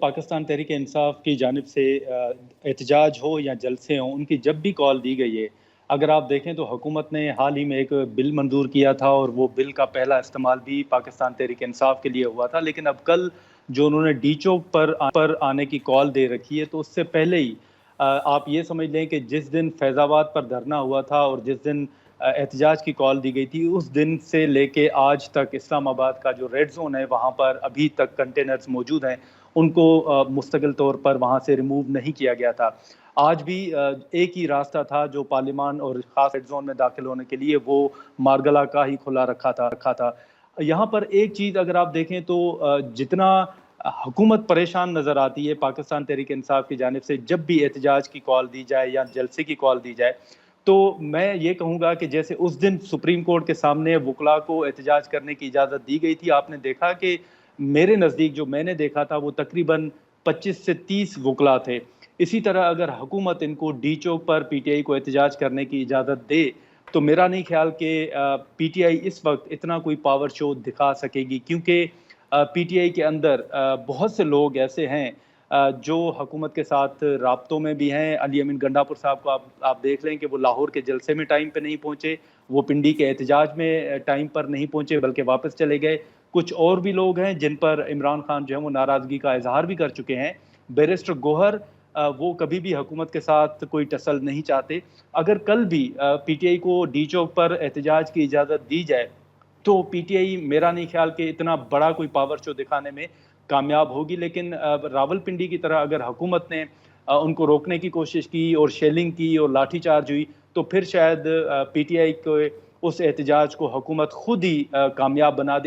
पाकिस्तान तहरीक इंसाफ की जानिब से एहतजाज हो या जलसे हों, उनकी जब भी कॉल दी गई है, अगर आप देखें तो हुकूमत ने हाल ही में एक बिल मंजूर किया था और वो बिल का पहला इस्तेमाल भी पाकिस्तान तहरीक इंसाफ के लिए हुआ था। लेकिन अब कल जो उन्होंने डी चौक पर आने की कॉल दे रखी है, तो उससे पहले ही आप ये समझ लें कि जिस दिन फैज़ाबाद पर धरना हुआ था और जिस दिन एहतजाज की कॉल दी गई थी, उस दिन से लेके आज तक इस्लामाबाद का जो रेड जोन है, वहाँ पर अभी तक कंटेनर्स मौजूद हैं। उनको मुस्तकिल तौर पर वहाँ से रिमूव नहीं किया गया था। आज भी एक ही रास्ता था जो पार्लिमान और ख़ास रेड जोन में दाखिल होने के लिए, वो मारगला का ही खुला रखा था। यहाँ पर एक चीज़ अगर आप देखें तो जितना हुकूमत परेशान नज़र आती है पाकिस्तान तहरीक इंसाफ की जानिब से, जब भी एहतजाज की कॉल दी जाए या जलसे की कॉल दी जाए, तो मैं ये कहूँगा कि जैसे उस दिन सुप्रीम कोर्ट के सामने वकला को एहतजाज करने की इजाज़त दी गई थी, आपने देखा कि मेरे नज़दीक जो मैंने देखा था वो तकरीबन 25 से 30 वकला थे। इसी तरह अगर हुकूमत इनको डी चौक पर पीटीआई को एहतजाज करने की इजाज़त दे, तो मेरा नहीं ख्याल कि पीटीआई इस वक्त इतना कोई पावर शो दिखा सकेगी, क्योंकि पीटीआई के अंदर बहुत से लोग ऐसे हैं जो हुकूमत के साथ राब्तों में भी हैं। अली अमीन गंडापुर साहब को आप देख लें कि वो लाहौर के जलसे में टाइम पे नहीं पहुँचे, वो पिंडी के एहतजाज में टाइम पर नहीं पहुँचे बल्कि वापस चले गए। कुछ और भी लोग हैं जिन पर इमरान खान जो है वो नाराज़गी का इजहार भी कर चुके हैं। बैरिस्टर गोहर वो कभी भी हुकूमत के साथ कोई टसल नहीं चाहते। अगर कल भी पीटीआई को डी चौक पर एहतजाज की इजाज़त दी जाए, तो पीटीआई मेरा नहीं ख्याल कि इतना बड़ा कोई पावर शो दिखाने में कामयाब होगी। लेकिन रावलपिंडी की तरह अगर हुकूमत ने उनको रोकने की कोशिश की और शेलिंग की और लाठीचार्ज हुई, तो फिर शायद पीटीआई को उस एहतजाज को हुकूमत खुद ही कामयाब बना दे।